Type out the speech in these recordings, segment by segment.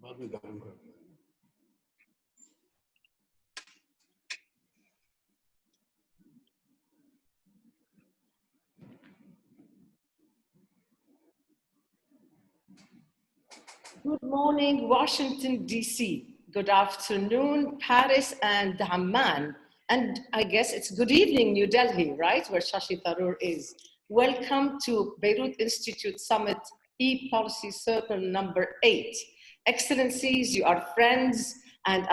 Good morning, Washington, D.C. Good afternoon, Paris and Amman. And I guess it's good evening, New Delhi, right, where Shashi Tharoor is. Welcome to Beirut Institute Summit E-Policy Circle number 8. Excellencies, you are friends, and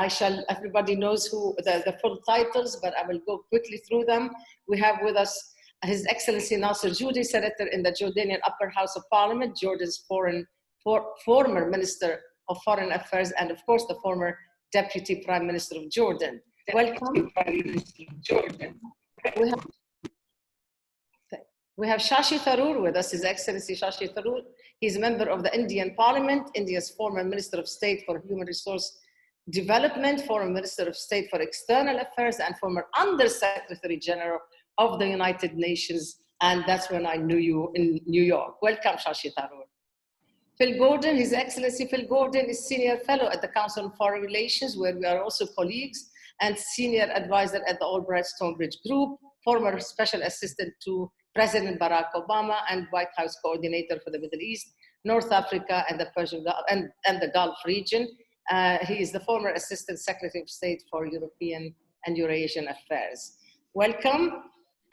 everybody knows who the full titles, but I will go quickly through them. We have with us His Excellency Nasser, Judeh, Senator in the Jordanian Upper House of Parliament, Jordan's former Minister of Foreign Affairs, and of course the former Deputy Prime Minister of Jordan. Welcome. We have Shashi Tharoor with us, His Excellency Shashi Tharoor. He's a member of the Indian Parliament, India's former Minister of State for Human Resource Development, former Minister of State for External Affairs, and former Under Secretary General of the United Nations. And that's when I knew you in New York. Welcome, Shashi Tharoor. Phil Gordon, His Excellency Phil Gordon is Senior Fellow at the Council on Foreign Relations, where we are also colleagues, and Senior Advisor at the Albright Stonebridge Group, former Special Assistant to President Barack Obama and White House Coordinator for the Middle East, North Africa, and the Persian Gulf, and the Gulf region. He is the former Assistant Secretary of State for European and Eurasian Affairs. Welcome.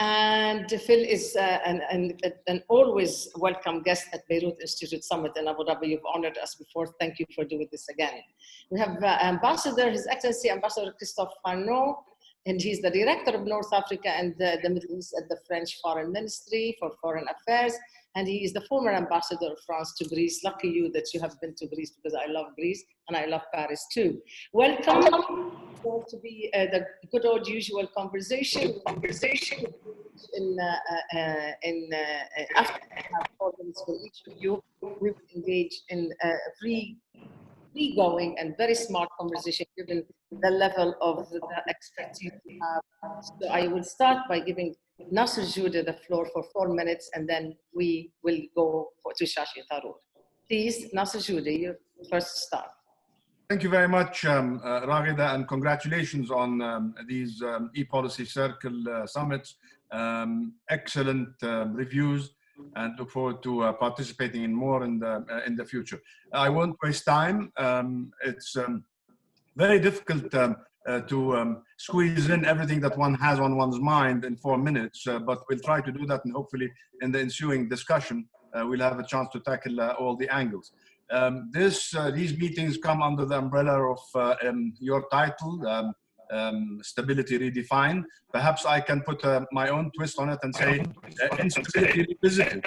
And Phil is an always welcome guest at Beirut Institute Summit in Abu Dhabi. You've honored us before. Thank you for doing this again. We have His Excellency Ambassador Christophe Farnaud, and he's the Director of North Africa and the Middle East at the French Foreign Ministry for Foreign Affairs. And he is the former Ambassador of France to Greece. Lucky you that you have been to Greece, because I love Greece and I love Paris too. Welcome. It's going to be the good old usual conversation. After I have 4 minutes for each of you, we will engage in free-going and very smart conversation given the level of the expertise we have. So I will start by giving Nasser Judeh the floor for 4 minutes, and then we will go to Shashi Tharoor. Please, Nasser Judeh, you first start. Thank you very much, Raghida, and congratulations on these e-policy circle summits. Excellent reviews, and look forward to participating in more in the future. I won't waste time. It's very difficult to squeeze in everything that one has on one's mind in 4 minutes, but we'll try to do that, and hopefully in the ensuing discussion we'll have a chance to tackle all the angles. These meetings come under the umbrella of your title, Stability Redefined. Perhaps I can put my own twist on it and say instability revisited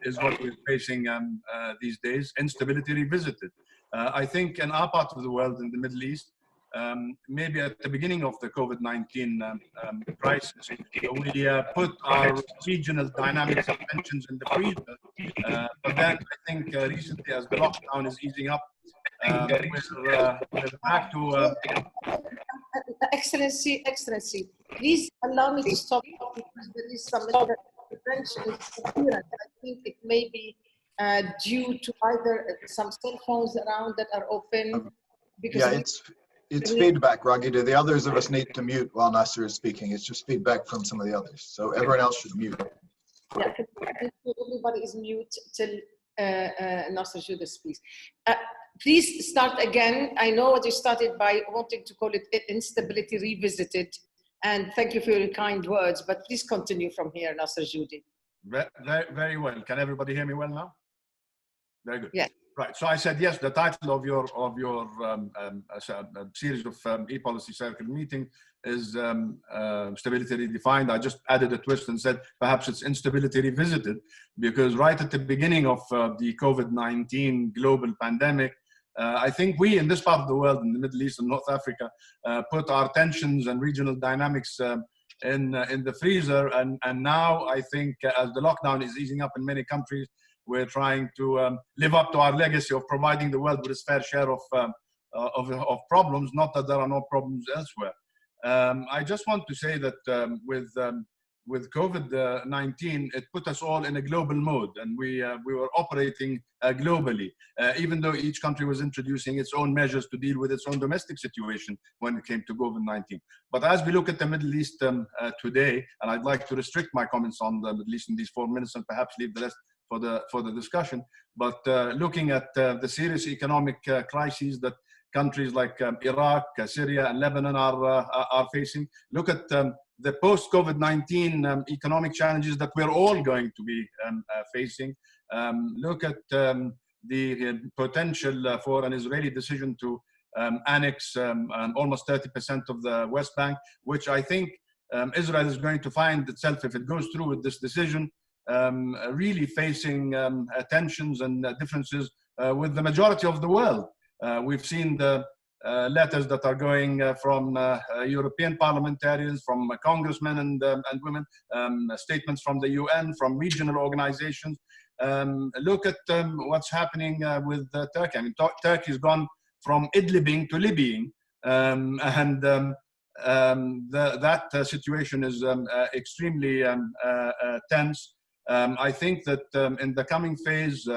is what we're facing these days. Instability revisited. I think in our part of the world, in the Middle East, maybe at the beginning of the COVID-19 crisis, we put our regional dynamics and tensions in the freezer. But then I think recently, as the lockdown is easing up, we're back to... Excellency, please allow me to stop, because there is some intervention here. I think it may be due to either some cell phones around that are open. Because yeah, it's feedback, Raghida. The others of us need to mute while Nasser is speaking. It's just feedback from some of the others. So everyone else should mute. Yeah, everybody is mute till Nasser Judeh speaks. Please start again. I know what you started by wanting to call it Instability Revisited, and thank you for your kind words, but please continue from here, Nasser Judeh. Very well. Can everybody hear me well now? Very good. Yeah. Right. So I said yes. The title of your series of e-policy circle meeting is Stability Redefined. I just added a twist and said perhaps it's Instability Revisited, because right at the beginning of the COVID-19 global pandemic, I think we in this part of the world, in the Middle East and North Africa, put our tensions and regional dynamics in the freezer, and now I think as the lockdown is easing up in many countries, we're trying to live up to our legacy of providing the world with its fair share of problems, not that there are no problems elsewhere. I just want to say that with COVID-19, it put us all in a global mode, and we were operating globally, even though each country was introducing its own measures to deal with its own domestic situation when it came to COVID-19. But as we look at the Middle East today, and I'd like to restrict my comments on the Middle East in these 4 minutes and perhaps leave the rest for the discussion, but looking at the serious economic crises that countries like Iraq, Syria, and Lebanon are facing. Look at the post-COVID-19 economic challenges that we're all going to be facing. Look at the potential for an Israeli decision to annex almost 30% of the West Bank, which I think Israel is going to find itself, if it goes through with this decision, really facing tensions and differences with the majority of the world. We've seen the letters that are going from European parliamentarians, from congressmen and women, statements from the UN, from regional organizations. Look at what's happening with Turkey. I mean, Turkey's gone from Idlibing to Libying, and that situation is extremely tense. I think that in the coming phase,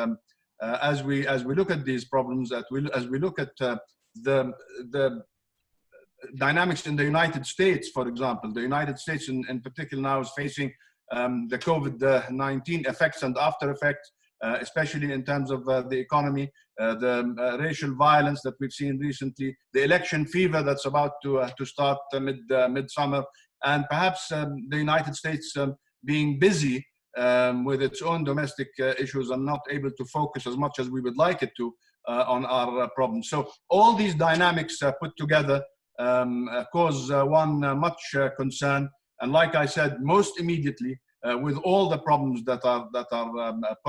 as we look at these problems, as we look at the dynamics in the United States, for example, the United States in particular now is facing the COVID-19 effects and after effects, especially in terms of the economy, the racial violence that we've seen recently, the election fever that's about to start mid-summer, and perhaps the United States being busy with its own domestic issues and not able to focus as much as we would like it to on our problems. So all these dynamics put together cause one much concern. And like I said, most immediately, with all the problems that are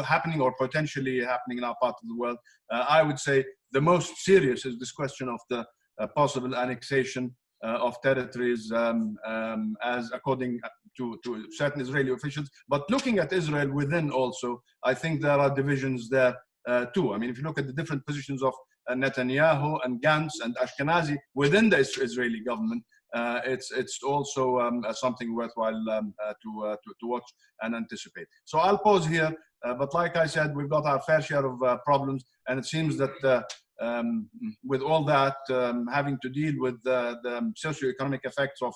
happening or potentially happening in our part of the world, I would say the most serious is this question of the possible annexation of territories as according to certain Israeli officials. But looking at Israel within also, I think there are divisions there too. I mean, if you look at the different positions of Netanyahu and Gantz and Ashkenazi within the Israeli government, it's also something worthwhile to watch and anticipate. So I'll pause here, but like I said, we've got our fair share of problems, and it seems that with all that, having to deal with the socioeconomic effects of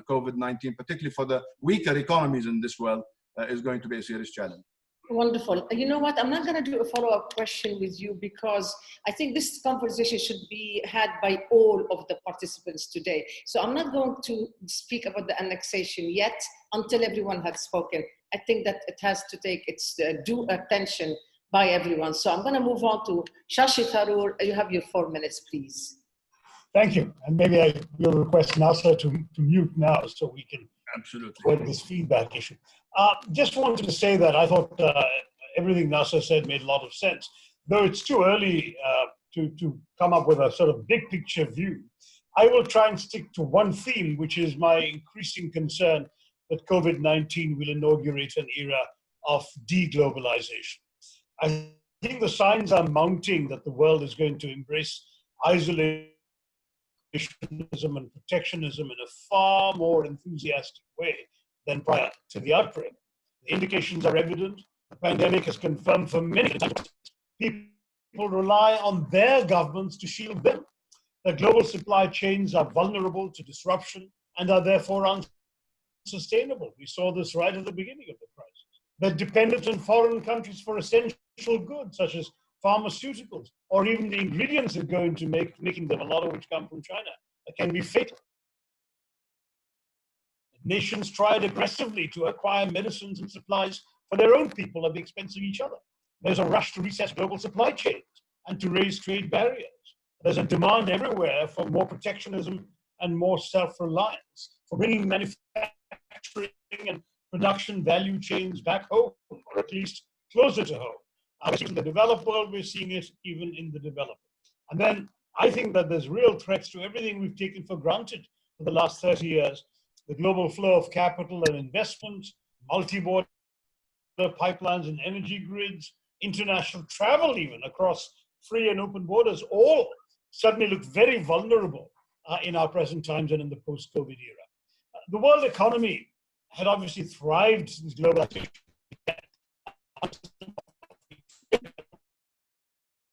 COVID-19, particularly for the weaker economies in this world, is going to be a serious challenge. Wonderful. You know what? I'm not going to do a follow-up question with you because I think this conversation should be had by all of the participants today. So I'm not going to speak about the annexation yet until everyone has spoken. I think that it has to take its due attention by everyone. So I'm going to move on to Shashi Tharoor. You have your 4 minutes, please. Thank you. And maybe I will request Nasser to mute now so we can avoid this feedback issue. Just wanted to say that I thought everything Nasser said made a lot of sense. Though it's too early to come up with a sort of big picture view, I will try and stick to one theme, which is my increasing concern that COVID-19 will inaugurate an era of deglobalization. I think the signs are mounting that the world is going to embrace isolationism and protectionism in a far more enthusiastic way than prior to the outbreak. The indications are evident. The pandemic has confirmed for many times people rely on their governments to shield them. The global supply chains are vulnerable to disruption and are therefore unsustainable. We saw this right at the beginning of the crisis. They're dependent on foreign countries for essential goods such as pharmaceuticals, or even the ingredients that go into making them, a lot of which come from China, that can be fatal. Nations tried aggressively to acquire medicines and supplies for their own people at the expense of each other. There's a rush to reset global supply chains and to raise trade barriers. There's a demand everywhere for more protectionism and more self-reliance, for bringing manufacturing and production value chains back home, or at least closer to home. In the developed world, we're seeing it even in the developing. And then I think that there's real threats to everything we've taken for granted for the last 30 years. The global flow of capital and investment, multi-border pipelines and energy grids, international travel even across free and open borders, all suddenly look very vulnerable in our present times and in the post-COVID era. The world economy had obviously thrived since globalization.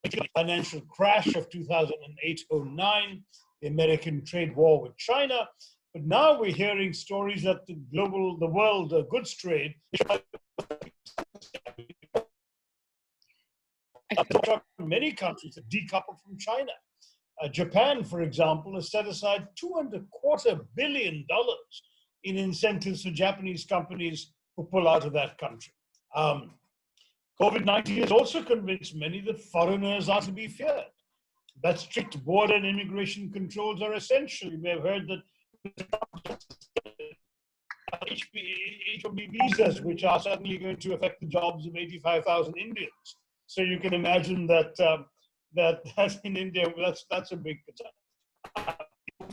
The financial crash of 2008-09, the American trade war with China. But now we're hearing stories that the world goods trade many countries have decoupled from China. Japan, for example, has set aside $2.25 billion in incentives for Japanese companies who pull out of that country. COVID-19 has also convinced many that foreigners are to be feared, that strict border and immigration controls are essential. You may have heard that H-1B visas, which are certainly going to affect the jobs of 85,000 Indians. So you can imagine that that in India, that's a big concern.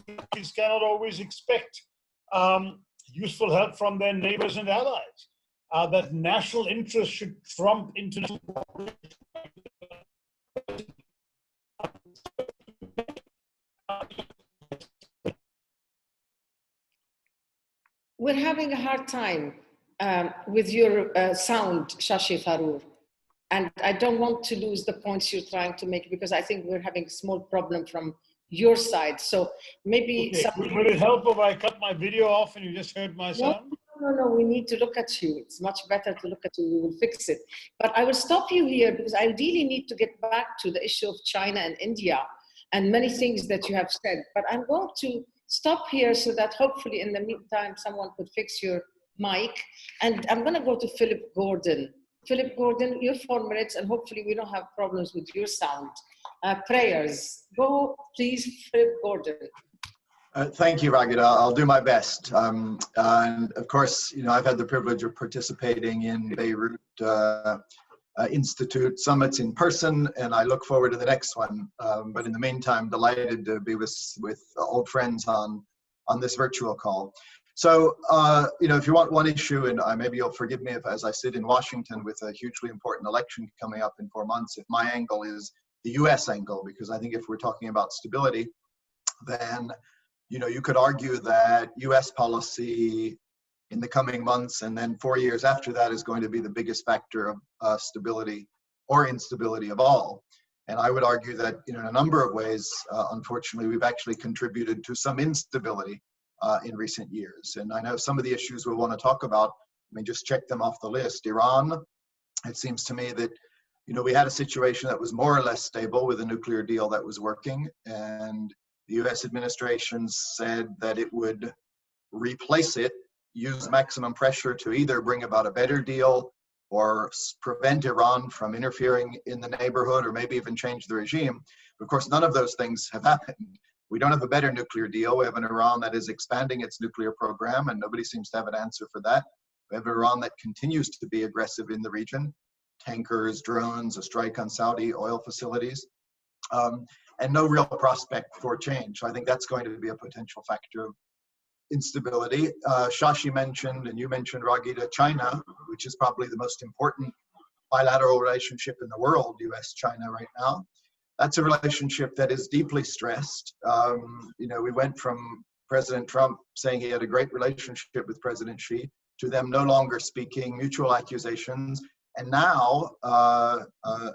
Countries cannot always expect useful help from their neighbors and allies. That national interest should trump international cooperation. We're having a hard time with your sound, Shashi Tharoor. And I don't want to lose the points you're trying to make because I think we're having a small problem from your side. So maybe... Okay. Would it help if I cut my video off and you just heard my sound? No, we need to look at you. It's much better to look at you. We will fix it. But I will stop you here because I really need to get back to the issue of China and India and many things that you have said. But I'm going to stop here so that hopefully in the meantime, someone could fix your mic. And I'm going to go to Philip Gordon. Philip Gordon, your 4 minutes, and hopefully we don't have problems with your sound. Prayers. Go, please, Philip Gordon. Thank you, Raghida. I'll do my best. And of course, I've had the privilege of participating in Beirut Institute summits in person, and I look forward to the next one. But in the meantime, delighted to be with old friends on this virtual call. So, if you want one issue, and maybe you'll forgive me if, as I sit in Washington with a hugely important election coming up in 4 months, if my angle is the US angle, because I think if we're talking about stability, then, you could argue that US policy in the coming months and then 4 years after that is going to be the biggest factor of stability or instability of all. And I would argue that, in a number of ways, unfortunately, we've actually contributed to some instability in recent years. And I know some of the issues we'll want to talk about, just check them off the list. Iran, it seems to me that, we had a situation that was more or less stable with a nuclear deal that was working. And the US administration said that it would replace it, use maximum pressure to either bring about a better deal or prevent Iran from interfering in the neighborhood or maybe even change the regime. But of course, none of those things have happened. We don't have a better nuclear deal. We have an Iran that is expanding its nuclear program, and nobody seems to have an answer for that. We have an Iran that continues to be aggressive in the region, tankers, drones, a strike on Saudi oil facilities, and no real prospect for change. So I think that's going to be a potential factor of instability. Shashi mentioned, and you mentioned, Raghida, China, which is probably the most important bilateral relationship in the world, US-China right now. That's a relationship that is deeply stressed. We went from President Trump saying he had a great relationship with President Xi to them no longer speaking, mutual accusations. And now,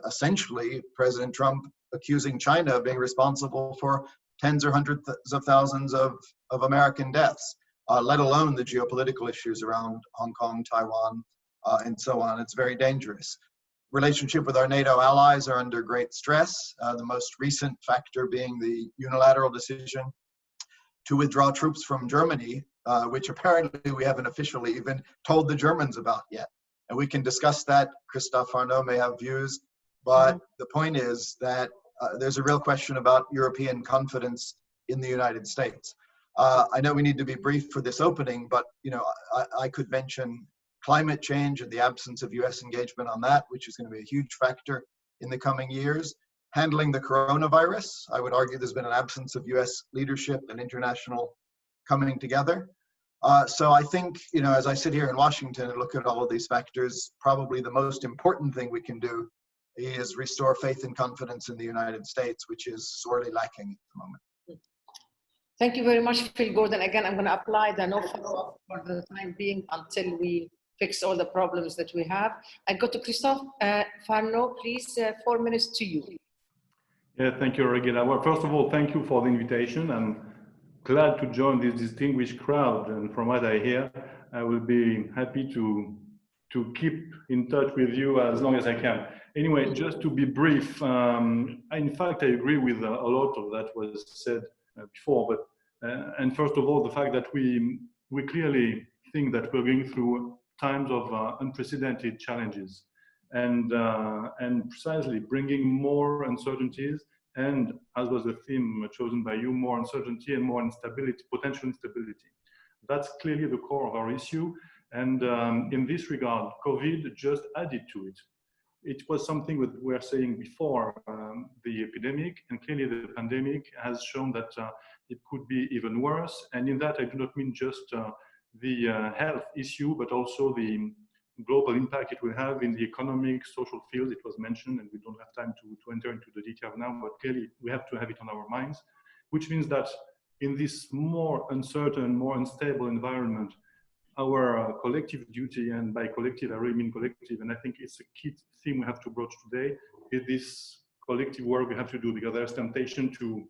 essentially, President Trump accusing China of being responsible for tens or hundreds of thousands of American deaths, let alone the geopolitical issues around Hong Kong, Taiwan, and so on. It's very dangerous. Relationship with our NATO allies are under great stress. The most recent factor being the unilateral decision to withdraw troops from Germany, which apparently we haven't officially even told the Germans about yet. And we can discuss that. Christophe, Farnaud may have views, but the point is that there's a real question about European confidence in the United States. I know we need to be brief for this opening, but I could mention climate change and the absence of US engagement on that, which is going to be a huge factor in the coming years. Handling the coronavirus, I would argue there's been an absence of US leadership and international coming together. So I think, as I sit here in Washington and look at all of these factors, probably the most important thing we can do is restore faith and confidence in the United States, which is sorely lacking at the moment. Thank you very much, Phil Gordon. Again, I'm going to apply the no follow-up for the time being until we fix all the problems that we have. I go to Christophe. Farnaud, please, 4 minutes to you. Yeah, thank you, Raghida. Well, first of all, thank you for the invitation. I'm glad to join this distinguished crowd. And from what I hear, I will be happy to keep in touch with you as long as I can. Anyway, just to be brief, in fact, I agree with a lot of that was said before. But and first of all, the fact that we clearly think that we're going through times of unprecedented challenges, and precisely bringing more uncertainties, and as was the theme chosen by you, more uncertainty and more instability, potential instability. That's clearly the core of our issue. And in this regard, COVID just added to it. It was something that we were saying before the epidemic, and clearly the pandemic has shown that it could be even worse. And in that, I do not mean just the health issue, but also the global impact it will have in the economic, social field. It was mentioned, and we don't have time to enter into the detail now, but clearly we have to have it on our minds, which means that in this more uncertain, more unstable environment, our collective duty, and by collective, I really mean collective, and I think it's a key theme we have to broach today, is this collective work we have to do, because there's temptation to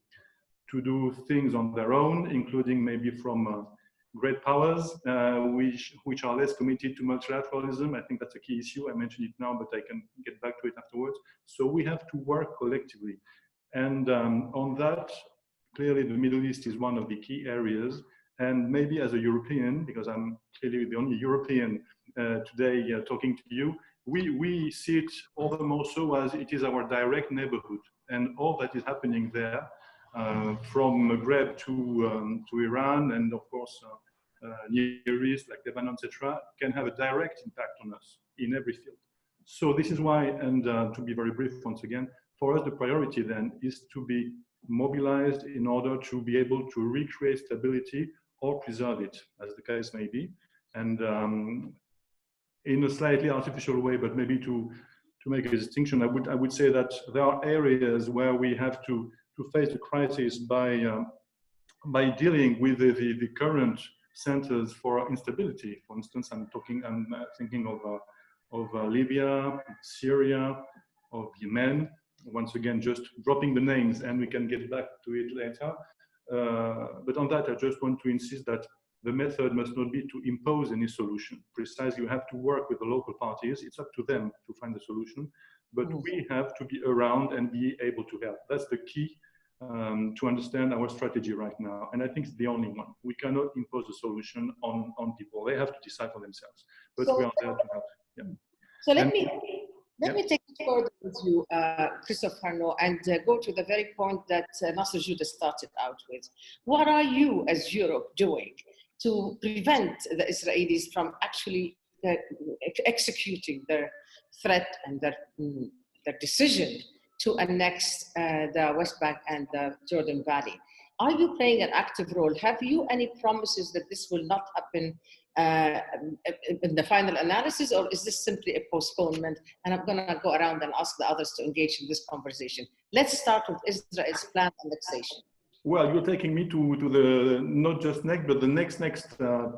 do things on their own, including maybe from great powers, which are less committed to multilateralism. I think that's a key issue. I mentioned it now, but I can get back to it afterwards. So we have to work collectively. And on that, clearly the Middle East is one of the key areas. And maybe as a European, because I'm clearly the only European today talking to you, we see it all the more so as it is our direct neighborhood. And all that is happening there, from Maghreb to Iran, and of course Near East, like Lebanon, etc., can have a direct impact on us in every field. So this is why, and to be very brief once again, for us the priority then is to be mobilized in order to be able to recreate stability or preserve it, as the case may be. And in a slightly artificial way, but maybe to make a distinction, I would say that there are areas where we have to face the crisis by dealing with the current centers for instability. For instance, I'm thinking of Libya, Syria, of Yemen. Once again, just dropping the names, and we can get back to it later. But on that, I just want to insist that the method must not be to impose any solution. Precisely, you have to work with the local parties. It's up to them to find a solution. But we have to be around and be able to help. That's the key to understand our strategy right now. And I think it's the only one. We cannot impose a solution on people. They have to decide for themselves. But we are there to help. Yeah. So let me take it further with you, Christophe Farnaud, and go to the very point that Nasser Judeh started out with. What are you, as Europe, doing to prevent the Israelis from actually executing their threat and their decision to annex the West Bank and the Jordan Valley? Are you playing an active role? Have you any promises that this will not happen in the final analysis, or is this simply a postponement? And I'm going to go around and ask the others to engage in this conversation. Let's start with Israel's planned annexation. Well, you're taking me to the not just next, but the next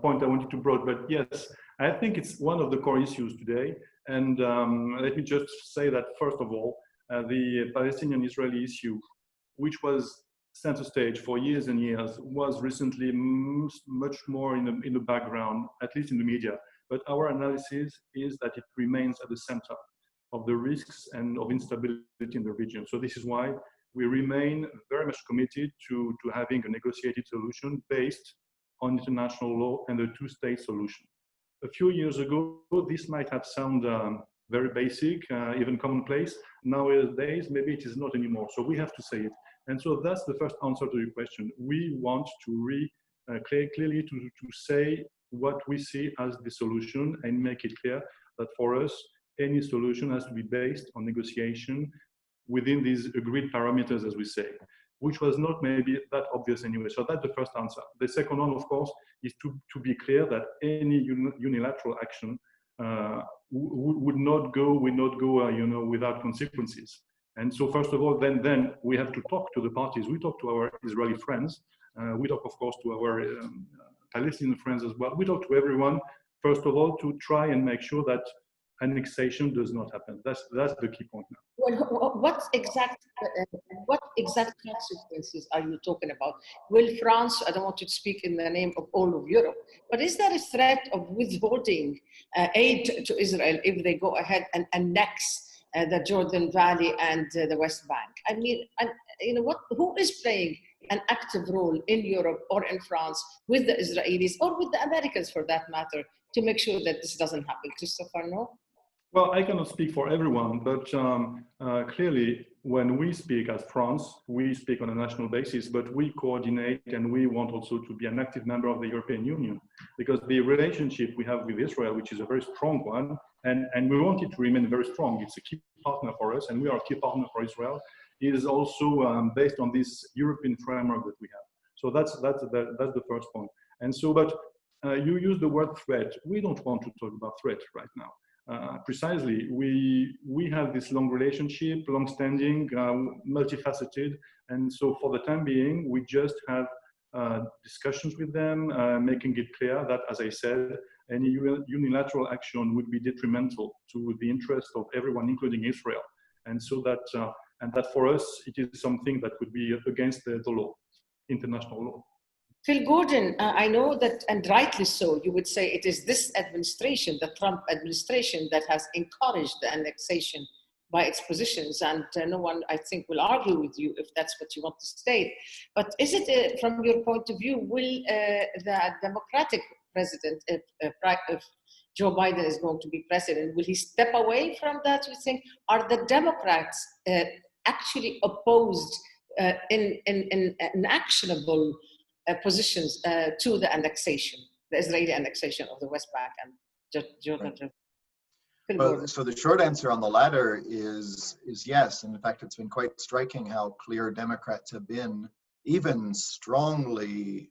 point I wanted to broach. But yes, I think it's one of the core issues today. And let me just say that, first of all, the Palestinian-Israeli issue, which was center stage for years and years, was recently much more in the background, at least in the media. But our analysis is that it remains at the center of the risks and of instability in the region. So this is why we remain very much committed to having a negotiated solution based on international law and a two-state solution. A few years ago, this might have sounded very basic, even commonplace. Nowadays, maybe it is not anymore. So we have to say it. And so that's the first answer to your question. We want to clearly to say what we see as the solution and make it clear that for us, any solution has to be based on negotiation within these agreed parameters, as we say, which was not maybe that obvious anyway. So that's the first answer. The second one, of course, is to be clear that any unilateral action would not go without consequences. And so first of all, then we have to talk to the parties. We talk to our Israeli friends We talk, of course, to our Palestinian friends as well. We talk to everyone, first of all, to try and make sure that annexation does not happen. That's the key point now. Well, what exact consequences are you talking about? Will France, I don't want to speak in the name of all of Europe, but is there a threat of withholding aid to Israel if they go ahead and annex the Jordan Valley and the West Bank? I mean, who is playing an active role in Europe or in France with the Israelis or with the Americans for that matter to make sure that this doesn't happen? Christophe, no? Well, I cannot speak for everyone, but clearly when we speak as France, we speak on a national basis, but we coordinate and we want also to be an active member of the European Union, because the relationship we have with Israel, which is a very strong one, and we want it to remain very strong. It's a key partner for us, and we are a key partner for Israel, is also based on this European framework that we have. So that's the first point. And so, but you use the word threat. We don't want to talk about threat right now. Precisely, we have this long relationship, long-standing, multifaceted, and so for the time being, we just have discussions with them, making it clear that, as I said, any unilateral action would be detrimental to the interest of everyone, including Israel, and so that for us, it is something that would be against the law, international law. Phil Gordon, I know that, and rightly so, you would say it is this administration, the Trump administration, that has encouraged the annexation by its positions, and no one, I think, will argue with you if that's what you want to state. But is it, from your point of view, will the Democratic president, if Joe Biden is going to be president, will he step away from that, you think? Are the Democrats actually opposed in actionable positions to the annexation, the Israeli annexation of the West Bank and Jordan? Right. Well, so the short answer on the latter is yes. And in fact, it's been quite striking how clear Democrats have been, even strongly,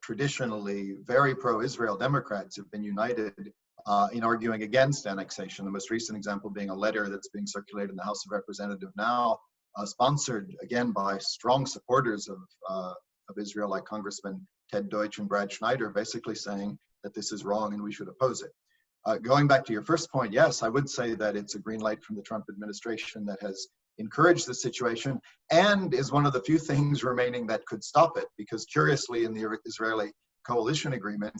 traditionally very pro-Israel Democrats have been united in arguing against annexation. The most recent example being a letter that's being circulated in the House of Representatives now, sponsored again by strong supporters of Israel, like Congressman Ted Deutsch and Brad Schneider, basically saying that this is wrong and we should oppose it. Going back to your first point, yes, I would say that it's a green light from the Trump administration that has encouraged the situation and is one of the few things remaining that could stop it, because curiously in the Israeli coalition agreement,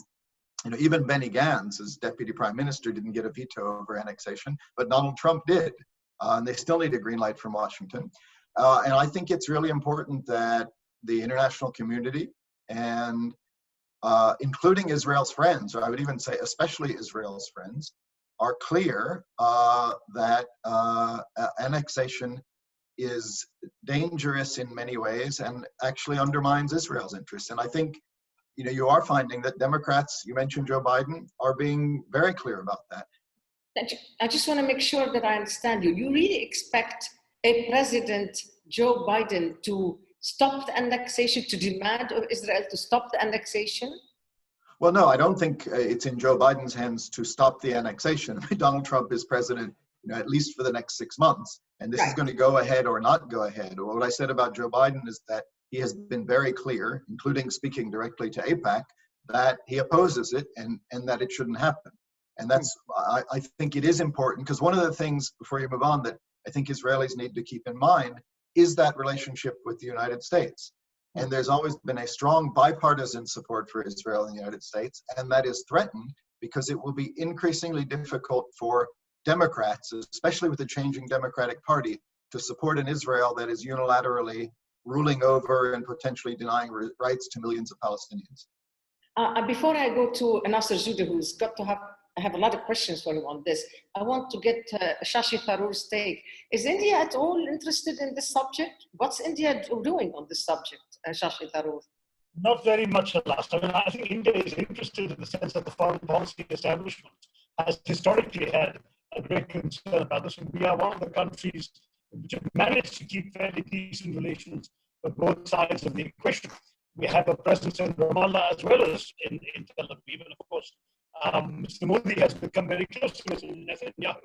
even Benny Gantz, as deputy prime minister, didn't get a veto over annexation, but Donald Trump did. And they still need a green light from Washington. And I think it's really important that the international community and including Israel's friends, or I would even say especially Israel's friends, are clear that annexation is dangerous in many ways and actually undermines Israel's interests. And I think you are finding that Democrats, you mentioned Joe Biden, are being very clear about that. I just want to make sure that I understand you. You really expect a President Joe Biden to stop the annexation, to demand of Israel to stop the annexation? Well, no, I don't think it's in Joe Biden's hands to stop the annexation. Donald Trump is president, at least for the next 6 months, and this is going to go ahead or not go ahead. What I said about Joe Biden is that he has been very clear, including speaking directly to AIPAC, that he opposes it and that it shouldn't happen. And that's, I think it is important, because one of the things, before you move on, that I think Israelis need to keep in mind is that relationship with the United States. And there's always been a strong bipartisan support for Israel in the United States, and that is threatened because it will be increasingly difficult for Democrats, especially with the changing Democratic Party, to support an Israel that is unilaterally ruling over and potentially denying rights to millions of Palestinians. Before I go to Nasser Judeh, who's got to I have a lot of questions for him on this. I want to get Shashi Tharoor's take. Is India at all interested in this subject? What's India doing on this subject, Shashi Tharoor? Not very much, alas. I think India is interested in the sense that the foreign policy establishment has historically had a great concern about this. And we are one of the countries which have managed to keep fairly decent relations with both sides of the equation. We have a presence in Ramallah as well as in Tel Aviv, and of course, Mr. Modi has become very close to Mr. Netanyahu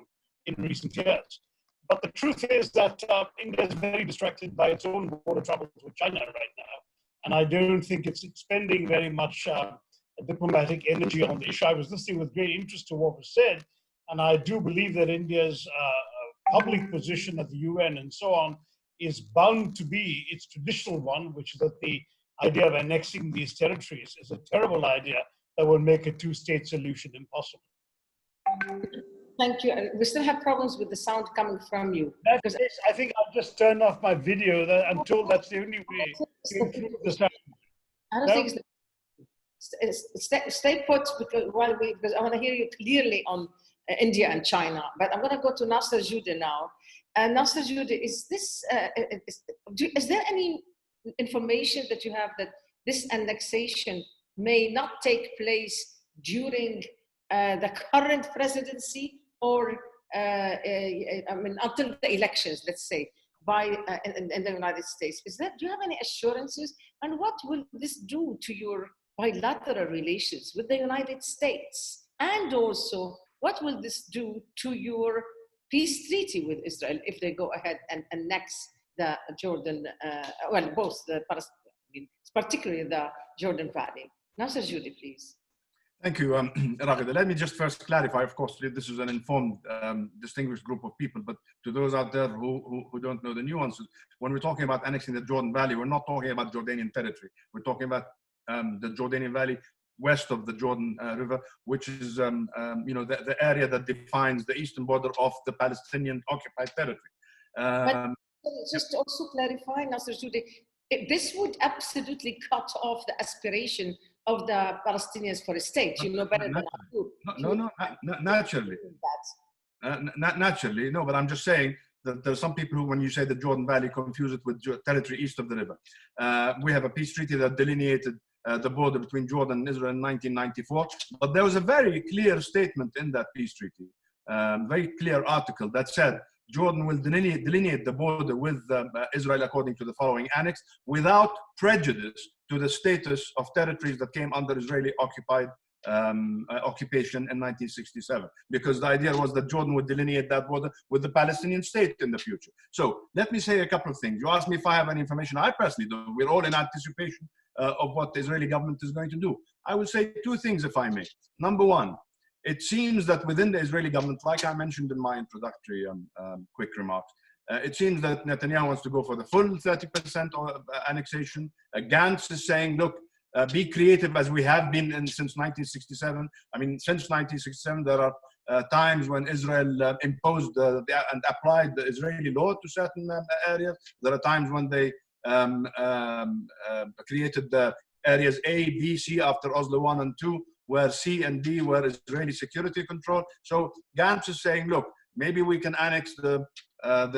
in recent years. But the truth is that India is very distracted by its own border troubles with China right now. and I don't think it's expending very much diplomatic energy on the issue. I was listening with great interest to what was said, and I do believe that India's public position at the UN and so on is bound to be its traditional one, which is that the idea of annexing these territories is a terrible idea that will make a two-state solution impossible. Thank you. And we still have problems with the sound coming from you. Because I think I'll just turn off my video. I'm told that's the only way to improve the sound. I don't think stay put, because because I want to hear you clearly on India and China. But I'm going to go to Nasser Judeh now. Nasser Judeh, is there any information that you have that this annexation may not take place during the current presidency, or until the elections, let's say, in the United States? Do you have any assurances? And what will this do to your bilateral relations with the United States? And also, what will this do to your peace treaty with Israel if they go ahead and annex the Jordan, both the Palestine, particularly the Jordan Valley? Nasser Judeh, please. Thank you, Raghida. Let me just first clarify, of course, this is an informed, distinguished group of people, but to those out there who don't know the nuances, when we're talking about annexing the Jordan Valley, we're not talking about Jordanian territory. We're talking about the Jordanian Valley west of the Jordan River, which is the area that defines the eastern border of the Palestinian occupied territory. But just to also clarify, Nasser Judeh, this would absolutely cut off the aspiration of the Palestinians for a state. You know better than I do. No, naturally. Naturally, no, but I'm just saying that there's some people who, when you say the Jordan Valley, confuse it with territory east of the river. We have a peace treaty that delineated the border between Jordan and Israel in 1994, but there was a very clear statement in that peace treaty, very clear article that said Jordan will delineate the border with Israel according to the following annex, without prejudice to the status of territories that came under Israeli occupation in 1967, because the idea was that Jordan would delineate that border with the Palestinian state in the future. So let me say a couple of things. You asked me if I have any information. I personally don't. We're all in anticipation of what the Israeli government is going to do. I will say two things, if I may. Number one, it seems that within the Israeli government, like I mentioned in my introductory quick remarks, it seems that Netanyahu wants to go for the full 30% annexation. Gantz is saying, look, be creative as we have been since 1967. I mean, since 1967, there are times when Israel imposed and applied the Israeli law to certain areas. There are times when they created the areas A, B, C after Oslo 1 and 2, where C and D were Israeli security control. So Gantz is saying, look, maybe we can annex the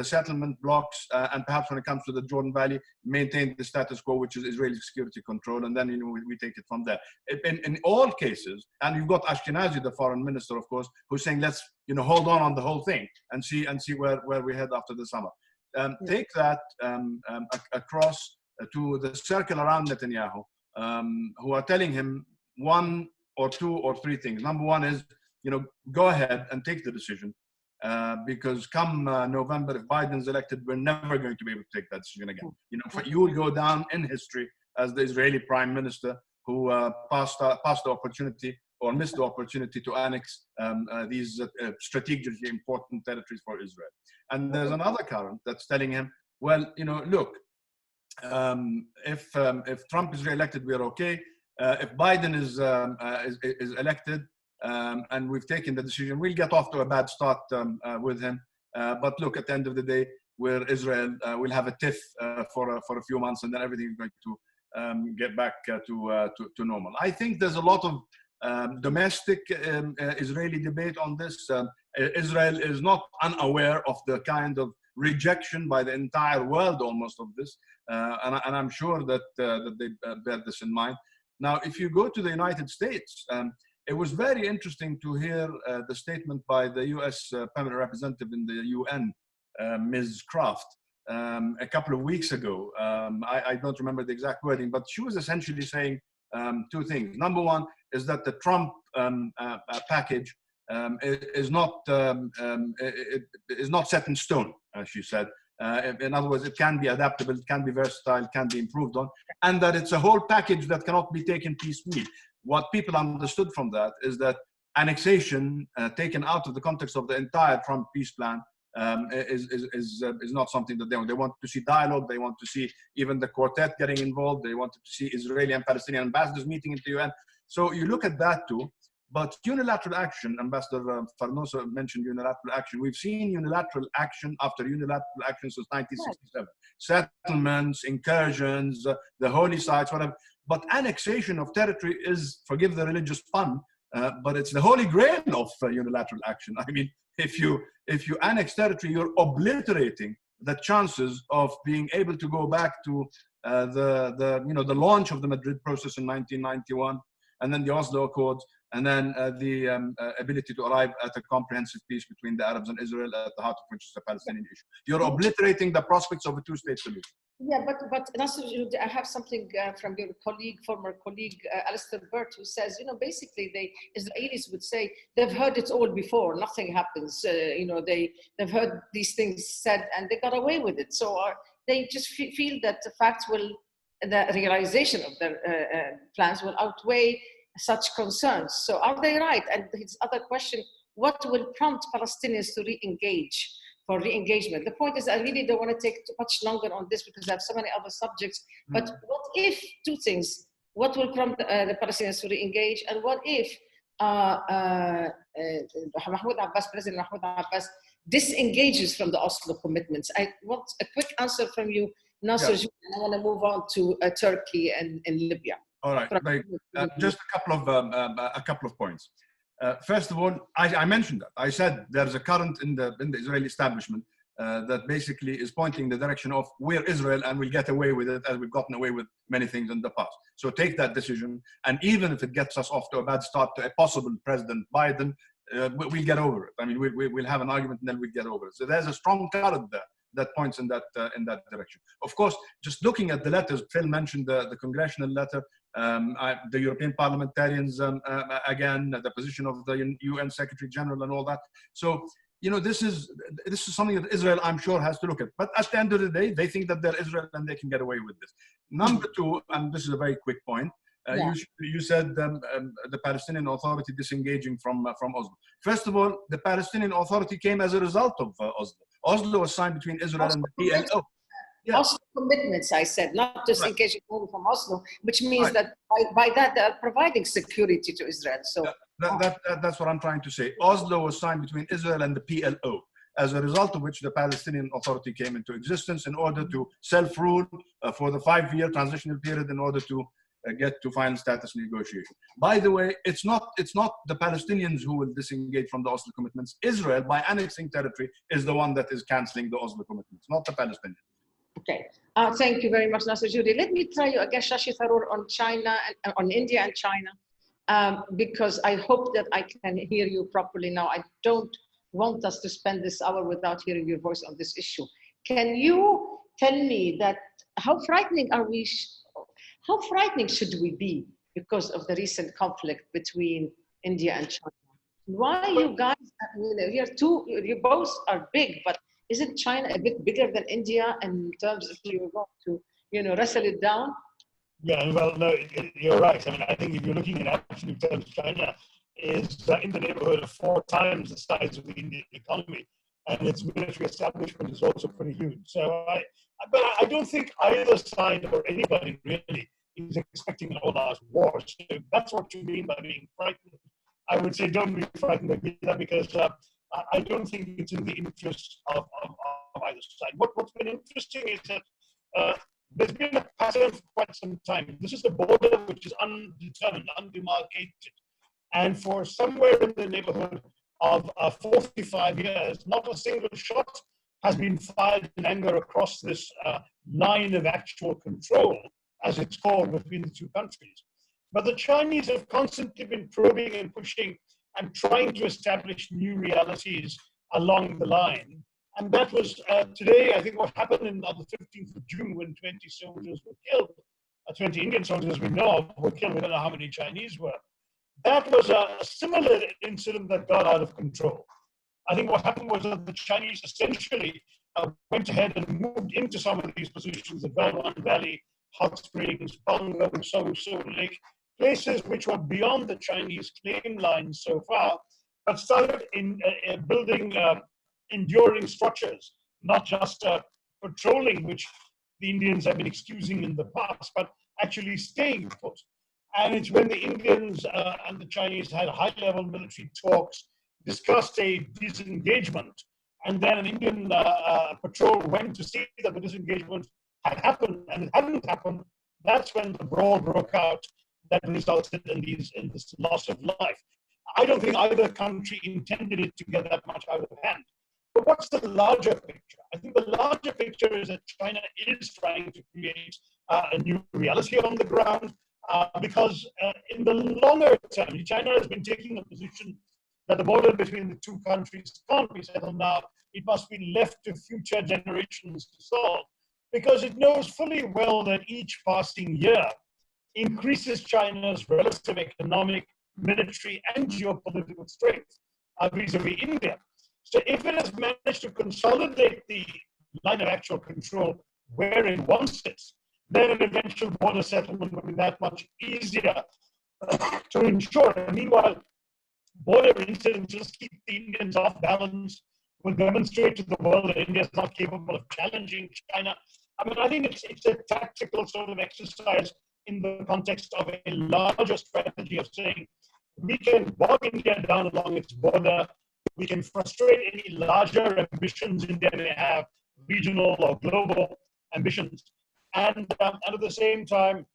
settlement blocks, and perhaps when it comes to the Jordan Valley, maintain the status quo, which is Israeli security control, and then we take it from there. In all cases, and you've got Ashkenazi, the foreign minister, of course, who's saying let's hold on the whole thing and see where we head after the summer. Take that across to the circle around Netanyahu, who are telling him one or two or three things. Number one is, go ahead and take the decision. Because come November, if Biden's elected, we're never going to be able to take that decision again. You will go down in history as the Israeli prime minister who passed the opportunity or missed the opportunity to annex these strategically important territories for Israel. And there's another current that's telling him, well, look, if Trump is re-elected, we're okay. If Biden is elected, and we've taken the decision, we'll get off to a bad start with him. But look, at the end of the day, we're Israel, we'll have a tiff for a few months, and then everything is going to get back to normal. I think there's a lot of domestic Israeli debate on this. Israel is not unaware of the kind of rejection by the entire world almost of this, and I'm sure that they bear this in mind. Now, if you go to the United States, it was very interesting to hear the statement by the U.S. Permanent Representative in the UN, Ms. Kraft, a couple of weeks ago. I don't remember the exact wording, but she was essentially saying two things. Number one is that the Trump package is not set in stone, as she said. In other words, it can be adaptable, it can be versatile, it can be improved on, and that it's a whole package that cannot be taken piecemeal. What people understood from that is that annexation taken out of the context of the entire Trump peace plan is not something that they want. They want to see dialogue. They want to see even the quartet getting involved. They wanted to see Israeli and Palestinian ambassadors meeting into UN. So you look at that too. But unilateral action, Ambassador Farnaud mentioned unilateral action. We've seen unilateral action after unilateral action since 1967. Settlements, incursions, the holy sites, whatever. But annexation of territory is, forgive the religious pun, but it's the holy grail of unilateral action. I mean, if you annex territory, you're obliterating the chances of being able to go back to the launch of the Madrid process in 1991, and then the Oslo Accords, and then the ability to arrive at a comprehensive peace between the Arabs and Israel, at the heart of which is the Palestinian issue. You're obliterating the prospects of a two-state solution. Yeah, but Nasser, I have something from your former colleague, Alistair Burt, who says, basically the Israelis would say they've heard it all before, nothing happens. They've heard these things said and they got away with it. So they just feel that the realization of their plans will outweigh such concerns. So are they right? And his other question, what will prompt Palestinians to re-engage? For re-engagement. The point is, I really don't want to take too much longer on this because I have so many other subjects. But what if, two things, what will prompt the Palestinians to re-engage, and what if President Mahmoud Abbas disengages from the Oslo commitments? I want a quick answer from you, Nasser, and I want to move on to Turkey and Libya. All right, just a couple of points. First of all, I mentioned that. I said there's a current in the Israeli establishment that basically is pointing the direction of we're Israel and we'll get away with it as we've gotten away with many things in the past. So take that decision, and even if it gets us off to a bad start to a possible President Biden, we'll get over it. I mean, we'll have an argument and then we'll get over it. So there's a strong current there that points in that direction. Of course, just looking at the letters, Phil mentioned the congressional letter, the European parliamentarians, again, the position of the UN Secretary General and all that. So, this is something that Israel, I'm sure, has to look at. But at the end of the day, they think that they're Israel and they can get away with this. Number two, and this is a very quick point, you said the Palestinian Authority disengaging from Oslo. First of all, the Palestinian Authority came as a result of Oslo. Oslo was signed between Israel and the PLO. Yeah. Oslo commitments, I said, not just engaging only from Oslo, which means that by that they're providing security to Israel. So that's what I'm trying to say. Oslo was signed between Israel and the PLO, as a result of which the Palestinian Authority came into existence in order to self-rule for the 5-year transitional period in order to get to final status negotiation. By the way, it's not the Palestinians who will disengage from the Oslo commitments. Israel, by annexing territory, is the one that is canceling the Oslo commitments, not the Palestinians. Okay, thank you very much, Nasser. Judeh, let me try you again, Shashi Tharoor, on China, and on India and China, because I hope that I can hear you properly now. I don't want us to spend this hour without hearing your voice on this issue. Can you tell me that how frightening should we be because of the recent conflict between India and China? Why you guys, you both are big, but isn't China a bit bigger than India in terms of you're going to, wrestle it down? Yeah, well, no, you're right. I mean, I think if you're looking in absolute terms, China is in the neighborhood of 4 times the size of the Indian economy, and its military establishment is also pretty huge. So, but I don't think either side or anybody really is expecting an all-out war. So if that's what you mean by being frightened, I would say don't be frightened because I don't think it's in the interest of either side. What's been interesting is that there's been a pattern for quite some time. This is a border which is undetermined, undemarcated. And for somewhere in the neighborhood of 45 years, not a single shot has been fired in anger across this line of actual control, as it's called, between the two countries. But the Chinese have constantly been probing and pushing and trying to establish new realities along the line. And that was today, I think, what happened on the 15th of June when 20 soldiers were killed. 20 Indian soldiers we know of were killed. We don't know how many Chinese were. That was a similar incident that got out of control. I think what happened was that the Chinese essentially went ahead and moved into some of these positions, the Galwan Valley, Hot Springs, Bongo, So Lake, places which were beyond the Chinese claim lines so far, but started in building enduring structures, not just patrolling, which the Indians have been excusing in the past, but actually staying put. And it's when the Indians and the Chinese had high-level military talks, discussed a disengagement, and then an Indian patrol went to see that the disengagement had happened, and it hadn't happened. That's when the brawl broke out that resulted in this loss of life. I don't think either country intended it to get that much out of hand. But what's the larger picture? I think the larger picture is that China is trying to create a new reality on the ground, because in the longer term, China has been taking a position that the border between the two countries can't be settled now. It must be left to future generations to solve, because it knows fully well that each passing year increases China's relative economic, military, and geopolitical strength vis-a-vis India. So if it has managed to consolidate the line of actual control where it wants it, then an eventual border settlement will be that much easier to ensure. And meanwhile, border incidents just keep the Indians off balance, will demonstrate to the world that India is not capable of challenging China. I mean, I think it's a tactical sort of exercise in the context of a larger strategy of saying, we can bog India down along its border, we can frustrate any larger ambitions India may have, regional or global ambitions, and at the same time,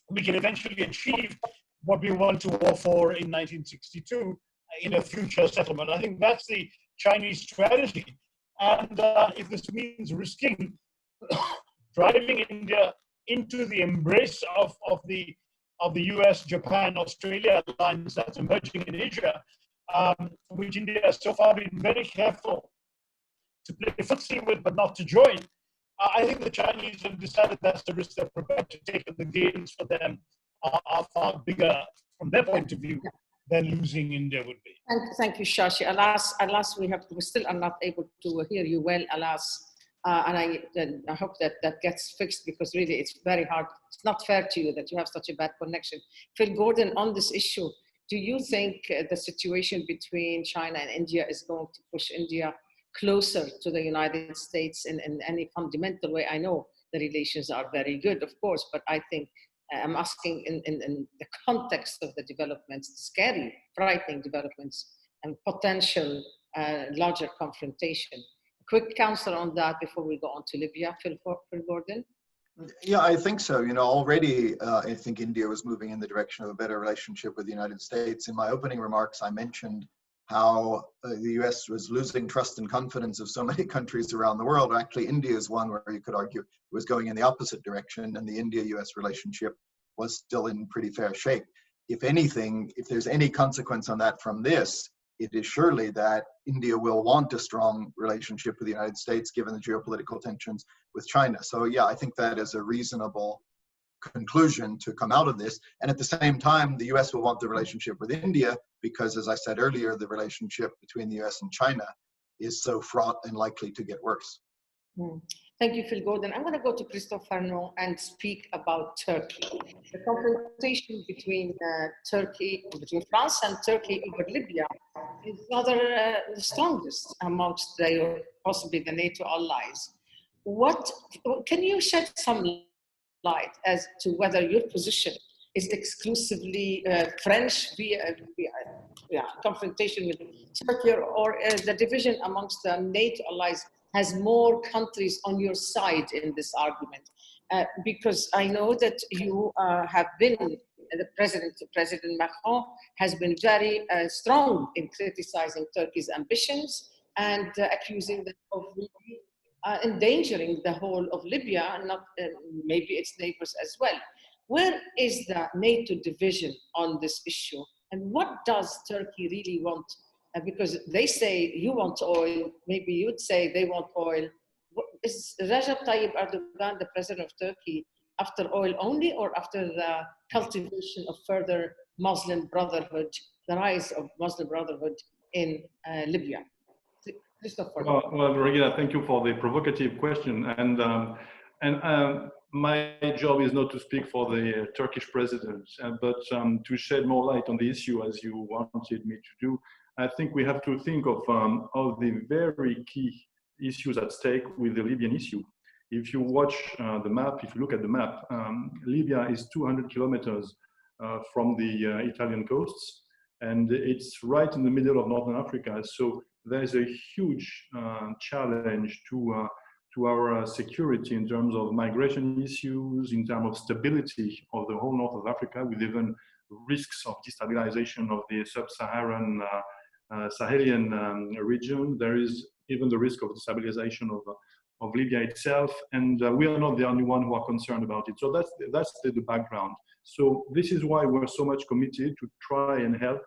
we can eventually achieve what we went to war for in 1962 in a future settlement. I think that's the Chinese strategy. And if this means risking driving India into the embrace of the US, Japan, Australia alliance that's emerging in Asia, which India has so far been very careful to play footsie with, but not to join. I think the Chinese have decided that's the risk they're prepared to take, and the gains for them are far bigger from their point of view than losing India would be. Thank you, Shashi. Alas, we still are not able to hear you well, alas. And I hope that gets fixed, because really it's very hard. It's not fair to you that you have such a bad connection. Phil Gordon, on this issue, do you think the situation between China and India is going to push India closer to the United States in any fundamental way? I know the relations are very good, of course, but I think I'm asking in the context of the developments, scary, frightening developments, and potential larger confrontation. Quick counter on that before we go on to Libya, Phil Gordon. Yeah, I think so. You know, already I think India was moving in the direction of a better relationship with the United States. In my opening remarks, I mentioned how the US was losing trust and confidence of so many countries around the world. Actually, India is one where you could argue was going in the opposite direction, and the India-US relationship was still in pretty fair shape. If anything, if there's any consequence on that from this, it is surely that India will want a strong relationship with the United States given the geopolitical tensions with China. So yeah, I think that is a reasonable conclusion to come out of this. And at the same time, the US will want the relationship with India because, as I said earlier, the relationship between the US and China is so fraught and likely to get worse. Thank you, Phil Gordon. I'm going to go to Christophe Farnaud and speak about Turkey. The confrontation between between France and Turkey over Libya is rather the strongest amongst possibly the NATO allies. Can you shed some light as to whether your position is exclusively French via confrontation with Turkey, or the division amongst the NATO allies has more countries on your side in this argument? Because I know that you have been, President Macron has been very strong in criticizing Turkey's ambitions and accusing them of really endangering the whole of Libya, and not maybe its neighbors as well. Where is the NATO division on this issue? And what does Turkey really want? Because they say you want oil, maybe you'd say they want oil. Is Recep Tayyip Erdogan the president of Turkey after oil only, or after the cultivation of further Muslim brotherhood, the rise of Muslim brotherhood in Libya? Christophe. Well, Raghida, thank you for the provocative question. My job is not to speak for the Turkish president, but to shed more light on the issue as you wanted me to do. I think we have to think of the very key issues at stake with the Libyan issue. If you watch the map, if you look at the map, Libya is 200 kilometers from the Italian coasts, and it's right in the middle of Northern Africa. So there's a huge challenge to our security in terms of migration issues, in terms of stability of the whole north of Africa, with even risks of destabilization of the sub-Saharan Sahelian region. There is even the risk of destabilization of Libya itself, and we are not the only one who are concerned about it. So that's the background. So this is why we're so much committed to try and help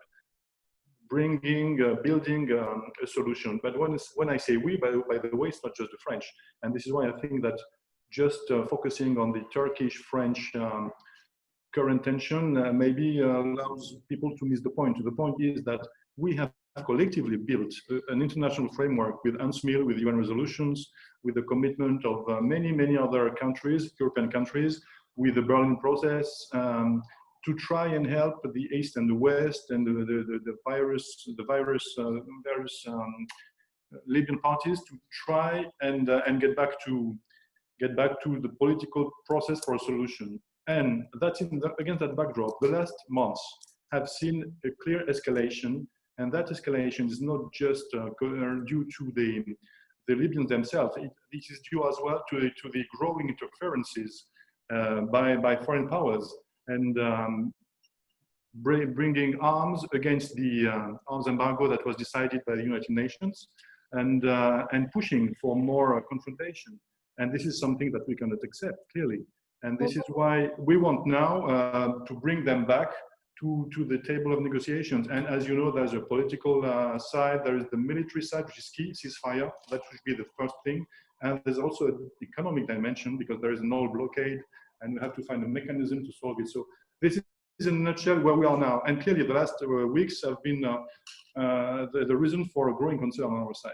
building a solution. But when I say we, by the way, it's not just the French. And this is why I think that just focusing on the Turkish-French current tension maybe allows people to miss the point. The point is that we have collectively built an international framework with UNSMIL, with UN resolutions, with the commitment of many other countries, European countries, with the Berlin process, to try and help the East and the West and the various Libyan parties to try and get back to the political process for a solution. And that's against that backdrop. The last months have seen a clear escalation, and that escalation is not just due to the Libyans themselves. It is due as well to the growing interferences by foreign powers, and bringing arms against the arms embargo that was decided by the United Nations, and pushing for more confrontation. And this is something that we cannot accept, clearly. And this is why we want now to bring them back to the table of negotiations. And as you know, there's a political side, there is the military side, which is key, ceasefire. That should be the first thing. And there's also an economic dimension, because there is an oil blockade, and we have to find a mechanism to solve it. So this is in a nutshell where we are now. And clearly the last weeks have been the reason for a growing concern on our side.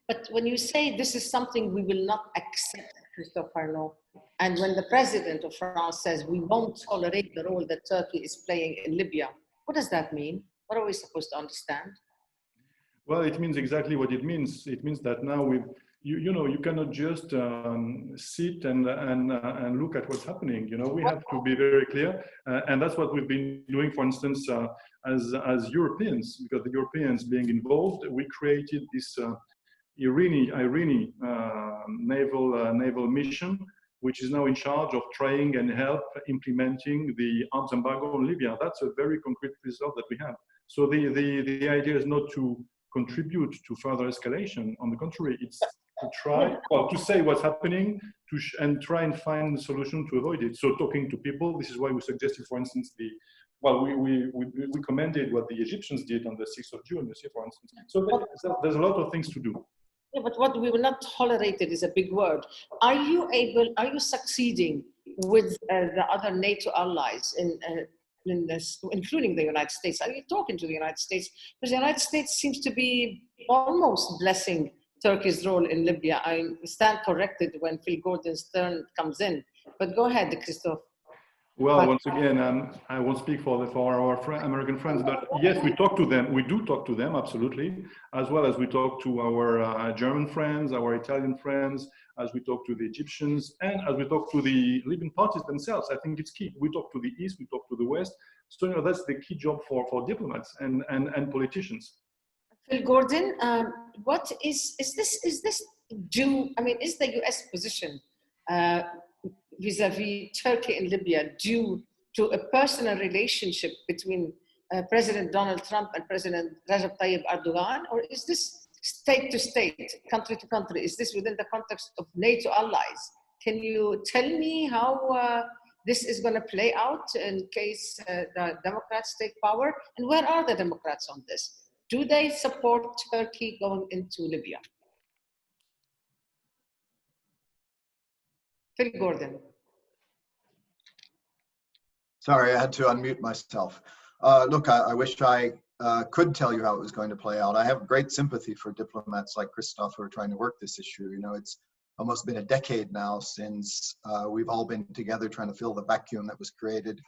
But when you say this is something we will not accept, Christophe Farnaud, and when the president of France says we won't tolerate the role that Turkey is playing in Libya, what does that mean? What are we supposed to understand? Well, it means exactly what it means. It means that now you cannot just sit and look at what's happening. We have to be very clear, and that's what we've been doing. For instance, as Europeans, because the Europeans being involved, we created this Irene naval mission, which is now in charge of trying and help implementing the arms embargo on Libya. That's a very concrete result that we have. So the idea is not to contribute to further escalation. On the contrary, it's to try, to say what's happening and try and find a solution to avoid it. So talking to people, this is why we suggested, for instance, we commended what the Egyptians did on the 6th of June, for instance. So there's a lot of things to do. Yeah, but what we will not tolerate it is a big word. Are you succeeding with the other NATO allies in this, including the United States? Are you talking to the United States? Because the United States seems to be almost blessing Turkey's role in Libya. I stand corrected when Phil Gordon's turn comes in. But go ahead, Christophe. Well, once again, I won't speak for our American friends, but yes, we talk to them. We do talk to them, absolutely, as well as we talk to our German friends, our Italian friends, as we talk to the Egyptians, and as we talk to the Libyan parties themselves. I think it's key. We talk to the East, we talk to the West. So that's the key job for diplomats and politicians. Phil Gordon, what is this due? I mean, is the US position vis-a-vis Turkey and Libya due to a personal relationship between President Donald Trump and President Recep Tayyip Erdogan, or is this state to state, country to country? Is this within the context of NATO allies? Can you tell me how this is going to play out in case the Democrats take power? And where are the Democrats on this? Do they support Turkey going into Libya? Phil Gordon. Sorry, I had to unmute myself. Look, I wish I could tell you how it was going to play out. I have great sympathy for diplomats like Christophe who are trying to work this issue. You know, it's almost been a decade now since we've all been together trying to fill the vacuum that was created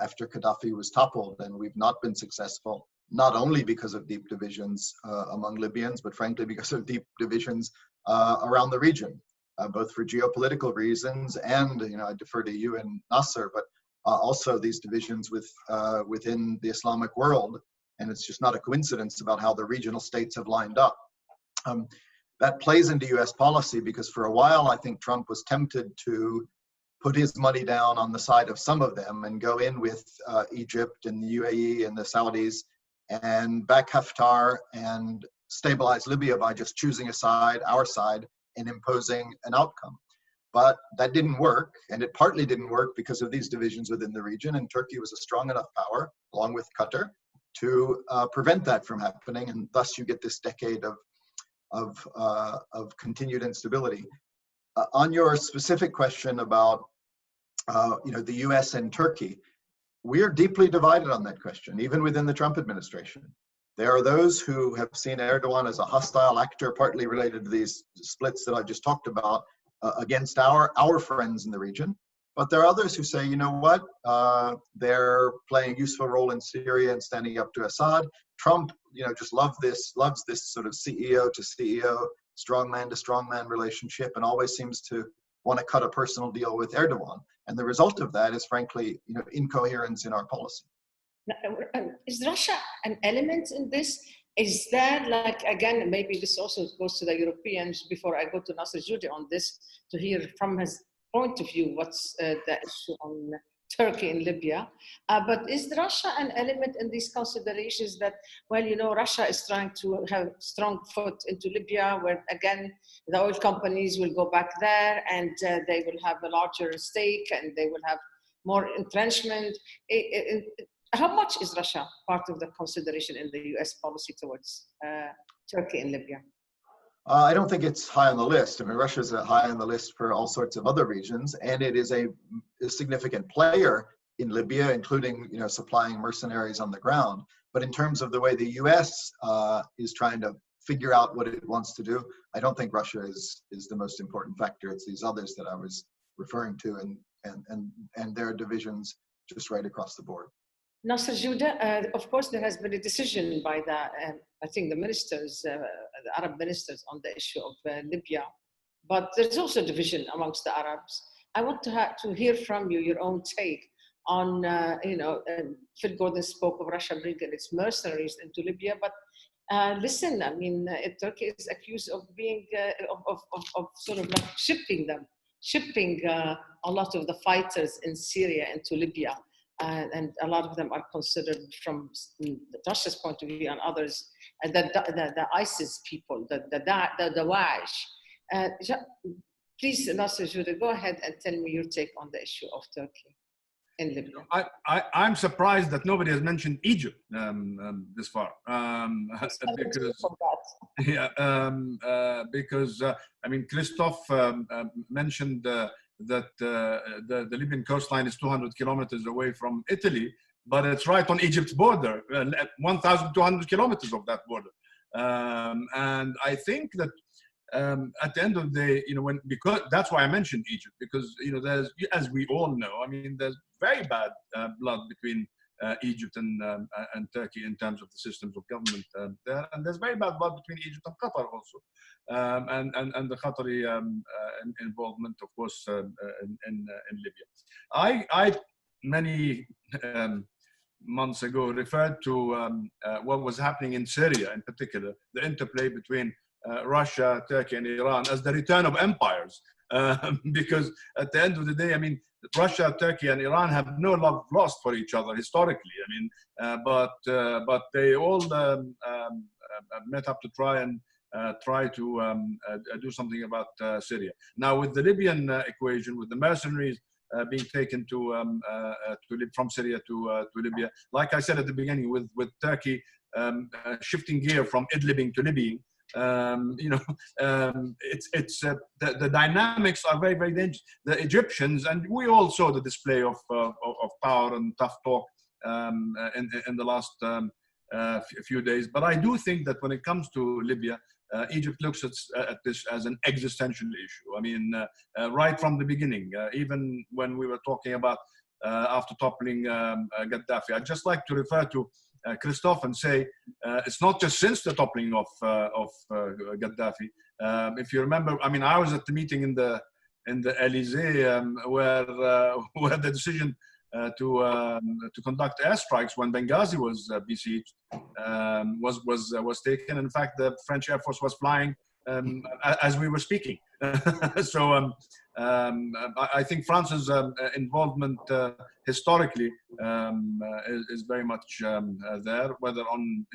after Gaddafi was toppled, and we've not been successful, not only because of deep divisions among Libyans, but frankly because of deep divisions around the region, both for geopolitical reasons and, you know, I defer to you and Nasser, but also these divisions within the Islamic world. And it's just not a coincidence about how the regional states have lined up. That plays into US policy because for a while, I think Trump was tempted to put his money down on the side of some of them and go in with Egypt and the UAE and the Saudis and back Haftar and stabilize Libya by just choosing a side, our side, and imposing an outcome. But that didn't work, and it partly didn't work because of these divisions within the region, and Turkey was a strong enough power, along with Qatar, to prevent that from happening, and thus you get this decade of continued instability. On your specific question about you know, the US and Turkey, we're deeply divided on that question, even within the Trump administration. There are those who have seen Erdogan as a hostile actor, partly related to these splits that I just talked about, against our friends in the region. But there are others who say, you know what, they're playing a useful role in Syria and standing up to Assad. Trump, you know, just loves this sort of CEO to CEO, strongman to strongman relationship, and always seems to want to cut a personal deal with Erdogan. And the result of that is, frankly, you know, incoherence in our policy. Is Russia an element in this? Is that, like, again, maybe this also goes to the Europeans before I go to Nasser Judeh on this, to hear from his point of view what's the issue on Turkey and Libya. But is Russia an element in these considerations that, well, you know, Russia is trying to have strong foot into Libya, where again, the oil companies will go back there and they will have a larger stake and they will have more entrenchment. How much is Russia part of the consideration in the US policy towards Turkey and Libya? I don't think it's high on the list. I mean, Russia's high on the list for all sorts of other reasons, and it is a significant player in Libya, including, you know, supplying mercenaries on the ground. But in terms of the way the U.S. Is trying to figure out what it wants to do, I don't think Russia is the most important factor. It's these others that I was referring to, and their divisions just right across the board. Nasser Judeh, of course, there has been a decision by the, I think, the ministers, the Arab ministers on the issue of Libya, but there's also division amongst the Arabs. I want to hear from you your own take on, you know, Phil Gordon spoke of Russia bringing its mercenaries into Libya, but listen, I mean, Turkey is accused of being, of sort of like shipping a lot of the fighters in Syria into Libya. And a lot of them are considered, from Russia's point of view and others, the ISIS people, the Daesh. Please, Nasser Judeh, go ahead and tell me your take on the issue of Turkey in Libya. I'm surprised that nobody has mentioned Egypt this far. Because I mean, Christophe mentioned that the Libyan coastline is 200 kilometers away from Italy, but it's right on Egypt's border, 1,200 kilometers of that border. And I think that at the end of the day, you know, because that's why I mentioned Egypt, because, you know, there's, as we all know, I mean, there's very bad blood between Egypt and Turkey in terms of the systems of government there, and there's very bad blood between Egypt and Qatar also, and the Qatari involvement, of course, in Libya. I many months ago referred to what was happening in Syria, in particular, the interplay between Russia, Turkey, and Iran as the return of empires, because at the end of the day, I mean, Russia, Turkey, and Iran have no love lost for each other historically. I mean, but they all met up to try to do something about Syria. Now, with the Libyan equation, with the mercenaries being taken from Syria to Libya, like I said at the beginning, with Turkey shifting gear from Idlibing to Libying, you know, the dynamics are very, very dangerous. The Egyptians, and we all saw the display of power and tough talk in the last a few days. But I do think that when it comes to Libya, Egypt looks at this as an existential issue. I mean, right from the beginning, even when we were talking about after toppling Gaddafi, I'd just like to refer to Christophe and say it's not just since the toppling of Gaddafi. If you remember, I mean, I was at the meeting in the Elysee where the decision to conduct airstrikes when Benghazi was besieged was taken. In fact, the French Air Force was flying as we were speaking. So I think France's involvement historically is very much there, whether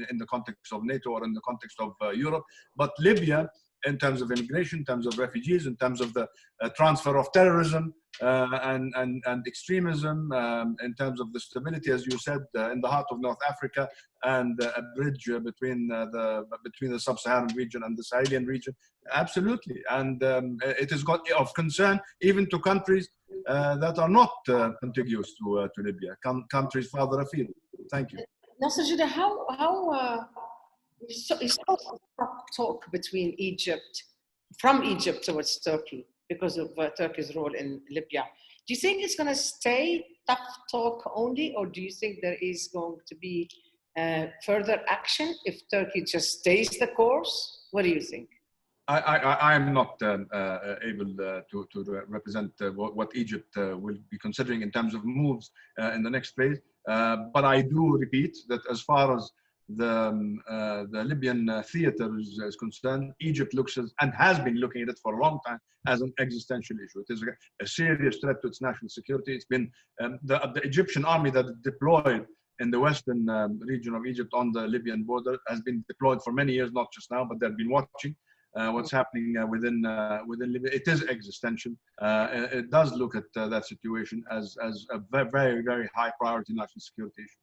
in the context of NATO or in the context of Europe. But Libya, in terms of immigration, in terms of refugees, in terms of the transfer of terrorism and extremism, in terms of the stability, as you said, in the heart of North Africa, and a bridge between the sub-Saharan region and the Sahelian region, absolutely. And it is of concern even to countries that are not contiguous to Libya, countries farther afield. Thank you. Nasser, Judeh, how you saw talk between from Egypt towards Turkey because of Turkey's role in Libya. Do you think it's going to stay tough talk only, or do you think there is going to be further action if Turkey just stays the course? What do you think? I am not able to represent what Egypt will be considering in terms of moves in the next phase. But I do repeat that as far as the Libyan theater is concerned, Egypt looks and has been looking at it for a long time as an existential issue. It is a serious threat to its national security. It's been the Egyptian army that is deployed in the western region of Egypt on the Libyan border has been deployed for many years, not just now, but they've been watching what's happening within Libya. It is existential. It does look at that situation as a very, very high priority national security issue.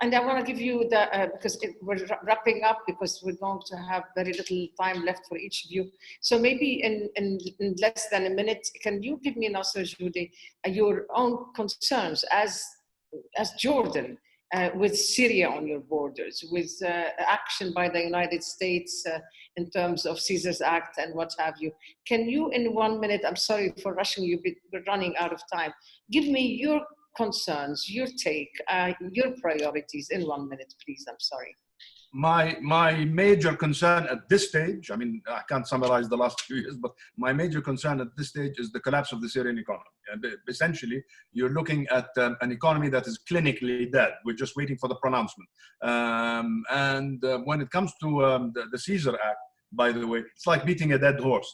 And I want to give you because we're wrapping up because we're going to have very little time left for each of you. So maybe in less than a minute, can you give me, Nasser, Judeh, your own concerns as Jordan with Syria on your borders, with action by the United States in terms of Caesar's Act and what have you. Can you, in 1 minute, I'm sorry for rushing you, but we're running out of time, give me your concerns, your take, your priorities in 1 minute, please. I'm sorry. My major concern at this stage, I mean, I can't summarize the last few years, but my major concern at this stage is the collapse of the Syrian economy. Essentially, you're looking at an economy that is clinically dead. We're just waiting for the pronouncement. And when it comes to the Caesar Act, by the way, it's like beating a dead horse.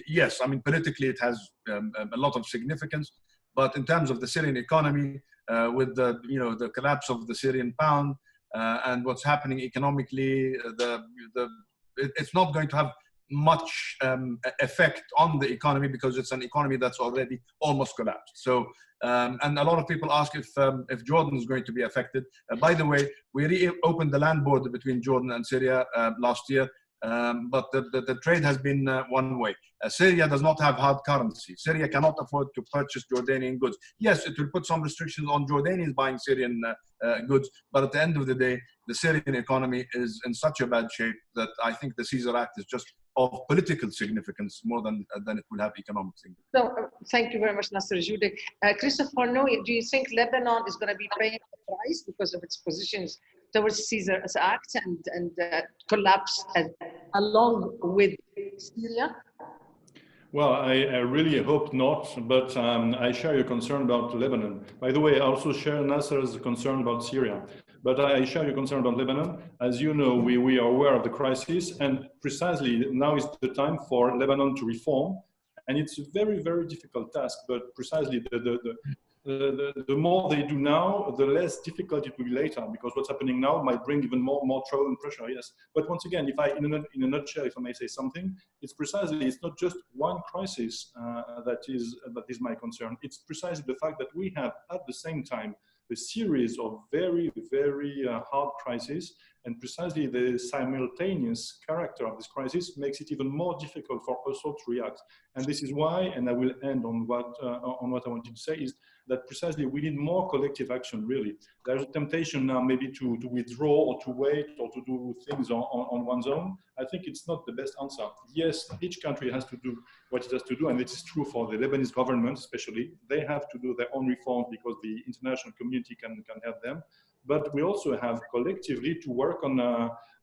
Yes, I mean, politically it has a lot of significance. But in terms of the Syrian economy, with the collapse of the Syrian pound and what's happening economically, it's not going to have much effect on the economy because it's an economy that's already almost collapsed. So, and a lot of people ask if Jordan is going to be affected. By the way, we reopened the land border between Jordan and Syria last year. But the trade has been one way. Syria does not have hard currency. Syria cannot afford to purchase Jordanian goods. Yes, it will put some restrictions on Jordanians buying Syrian goods, but at the end of the day, the Syrian economy is in such a bad shape that I think the Caesar Act is just of political significance more than it will have economic significance. So, thank you very much, Nasser, Judeh. Christophe, Farnaud, do you think Lebanon is going to be paying the price because of its positions towards Caesar's Act and collapse along with Syria? Well, I really hope not, but I share your concern about Lebanon. By the way, I also share Nasser's concern about Syria, but I share your concern about Lebanon. As you know, we are aware of the crisis, and precisely now is the time for Lebanon to reform. And it's a very, very difficult task, but precisely the more they do now, the less difficult it will be later, because what's happening now might bring even more trouble and pressure, yes. But once again, if I, in a nutshell, if I may say something, it's not just one crisis that is my concern. It's precisely the fact that we have, at the same time, a series of very, very hard crises And precisely the simultaneous character of this crisis makes it even more difficult for us all to react. And this is why, and I will end on what I wanted to say, is that precisely we need more collective action, really. There's a temptation now maybe to withdraw or to wait or to do things on one's own. I think it's not the best answer. Yes, each country has to do what it has to do, and it is true for the Lebanese government especially. They have to do their own reforms because the international community can help them. But we also have collectively to work on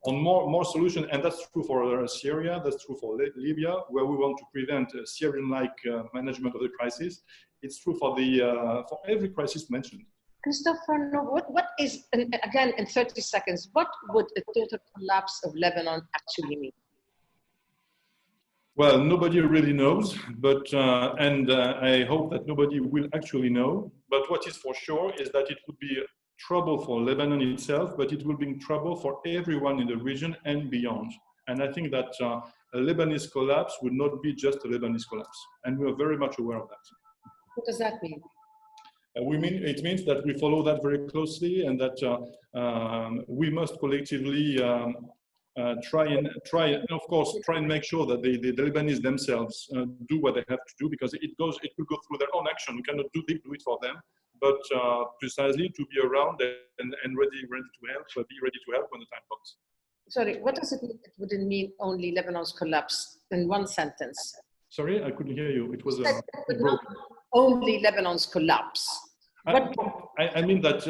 more solutions, and that's true for Syria, that's true for Libya, where we want to prevent a Syrian-like management of the crisis. It's true for for every crisis mentioned. Christophe, what is, again, in 30 seconds, what would a total collapse of Lebanon actually mean? Well, nobody really knows, but I hope that nobody will actually know. But what is for sure is that it would be trouble for Lebanon itself, but it will bring trouble for everyone in the region and beyond. And I think that a Lebanese collapse would not be just a Lebanese collapse, and we are very much aware of that. What does that mean? It means that we follow that very closely, and that we must collectively try and make sure that the Lebanese themselves do what they have to do, because it will go through their own action. We cannot do it for them, but precisely to be around and ready to help, be ready to help when the time comes. Sorry, what does it mean? It wouldn't mean only Lebanon's collapse in one sentence. Sorry, I couldn't hear you. It was broken. Only Lebanon's collapse. I mean that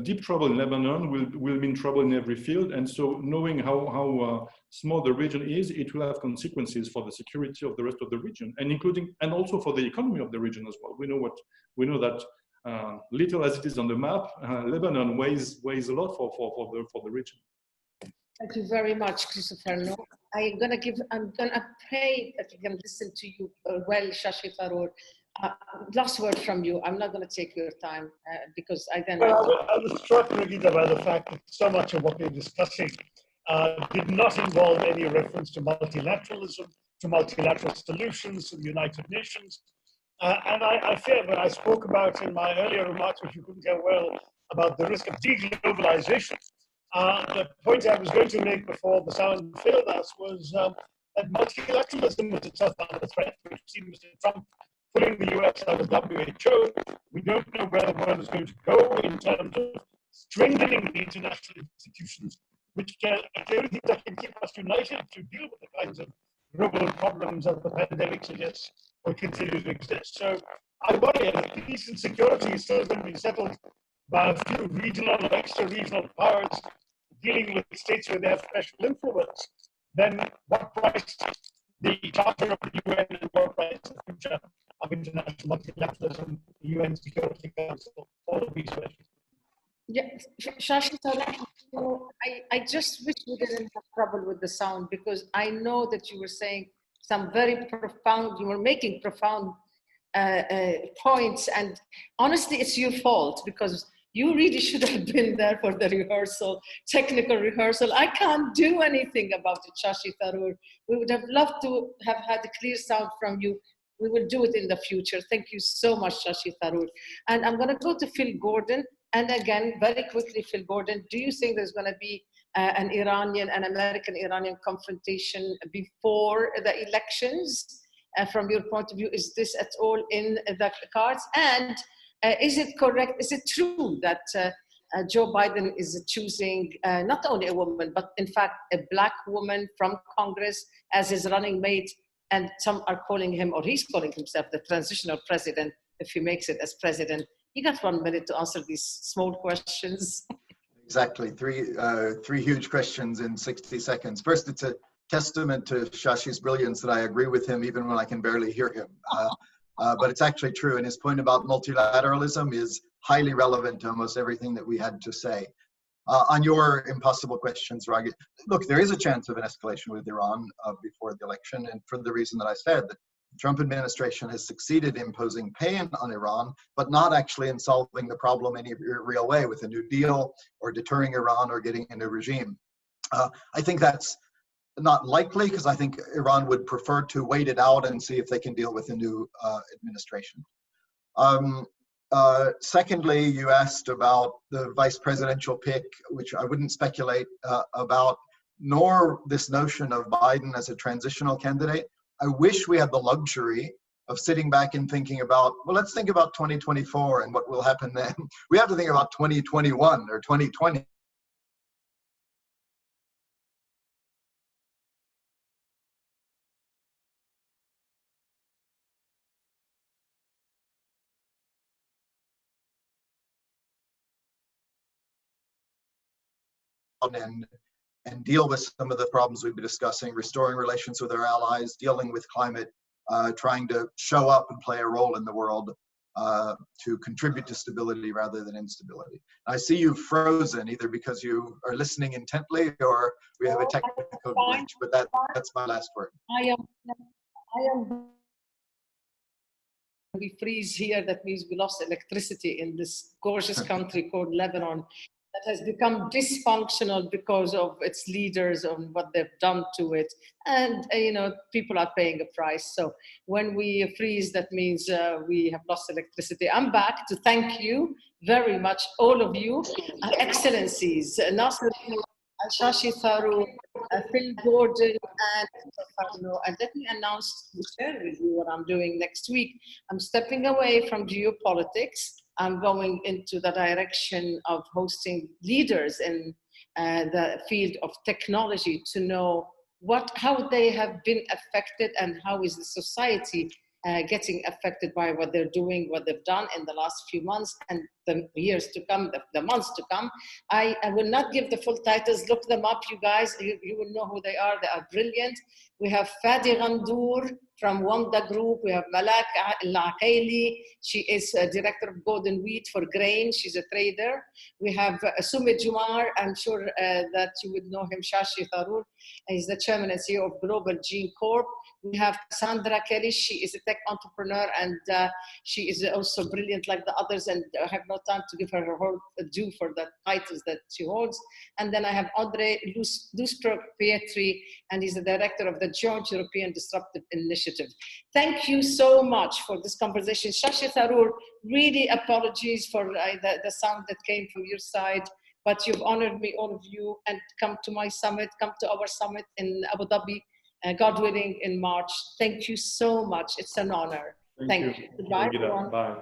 deep trouble in Lebanon will mean trouble in every field, and so knowing how small the region is, it will have consequences for the security of the rest of the region, and also for the economy of the region as well. We know that little as it is on the map, Lebanon weighs a lot for the region. Thank you very much, Christophe. I'm gonna pray that you can listen to you well, Shashi Tharoor. Last word from you. I'm not going to take your time because I then. Well, I was struck, Raghida, by the fact that so much of what we're discussing did not involve any reference to multilateralism, to multilateral solutions, to the United Nations. And I fear when I spoke about in my earlier remarks, which you couldn't hear well, about the risk of deglobalization, the point I was going to make before the sound failed us was that multilateralism was itself under threat. We've seen Mr. Trump putting the US out of WHO. We don't know where the world is going to go in terms of strengthening the international institutions, which the only thing that can keep us united to deal with the kinds of global problems that the pandemic suggests will continue to exist. So I worry that peace and security is still going to be settled by a few regional or extra-regional powers dealing with states where they have special influence. Then what price the Charter of the UN and what price the future of international multilateralism, the UN Security Council, all of these questions. Yeah, Shashi, I just wish we didn't have trouble with the sound, because I know that you were saying some very profound, you were making profound points, and honestly, it's your fault, because you really should have been there for the rehearsal, technical rehearsal. I can't do anything about it, Shashi Tharoor. We would have loved to have had a clear sound from you. We will do it in the future. Thank you so much, Shashi Tharoor. And I'm gonna go to Phil Gordon. And again, very quickly, Phil Gordon, do you think there's gonna be an American-Iranian confrontation before the elections? From your point of view, is this at all in the cards? And is it correct, is it true that Joe Biden is choosing not only a woman, but in fact, a Black woman from Congress as his running mate? And some are calling him, or he's calling himself, the transitional president, if he makes it as president. You got 1 minute to answer these small questions. Exactly, three huge questions in 60 seconds. First, it's a testament to Shashi's brilliance that I agree with him even when I can barely hear him. But it's actually true, and his point about multilateralism is highly relevant to almost everything that we had to say. On your impossible questions, Raghida, look, there is a chance of an escalation with Iran before the election, and for the reason that I said, the Trump administration has succeeded in imposing pain on Iran, but not actually in solving the problem in any real way with a new deal or deterring Iran or getting a new regime. I think that's not likely, because I think Iran would prefer to wait it out and see if they can deal with a new administration. Secondly, you asked about the vice presidential pick, which I wouldn't speculate about, nor this notion of Biden as a transitional candidate. I wish we had the luxury of sitting back and thinking about, well, let's think about 2024 and what will happen then. We have to think about 2021 or 2020. And deal with some of the problems we've been discussing, restoring relations with our allies, dealing with climate, trying to show up and play a role in the world to contribute to stability rather than instability. I see you frozen, either because you are listening intently or we have a technical glitch, but that's my last word. I am. We freeze here, that means we lost electricity in this gorgeous country called Lebanon, that has become dysfunctional because of its leaders and what they've done to it. And, you know, people are paying a price. So when we freeze, that means we have lost electricity. I'm back to thank you very much, all of you, excellencies, Nasser, Shashi, Tharoor, Phil Gordon, and Farnaud. And let me announce, share with you what I'm doing next week. I'm stepping away from geopolitics. I'm going into the direction of hosting leaders in the field of technology to know how they have been affected and how is the society getting affected by what they're doing, what they've done in the last few months and the years to come, the months to come. I will not give the full titles. Look them up, you guys. You will know who they are. They are brilliant. We have Fadi Ghandour from Wamda Group. We have Malak Al-Aqaili. She is a director of Golden Wheat for grain. She's a trader. We have Sumit Jumar. I'm sure that you would know him, Shashi Tharoor. He's the chairman and CEO of Global Gene Corp. We have Sandra Kelly. She is a tech entrepreneur and she is also brilliant like the others, and I have no time to give her whole due for the titles that she holds. And then I have Andre Lustrok-Pietri, and he's the director of the Joint European Disruptive Initiative. Thank you so much for this conversation. Shashi Tharoor, really apologies for the sound that came from your side, but you've honored me, all of you, and come to my summit, come to our summit in Abu Dhabi, God willing, in March. Thank you so much. It's an honor. Thank you. Goodbye, everyone. Bye.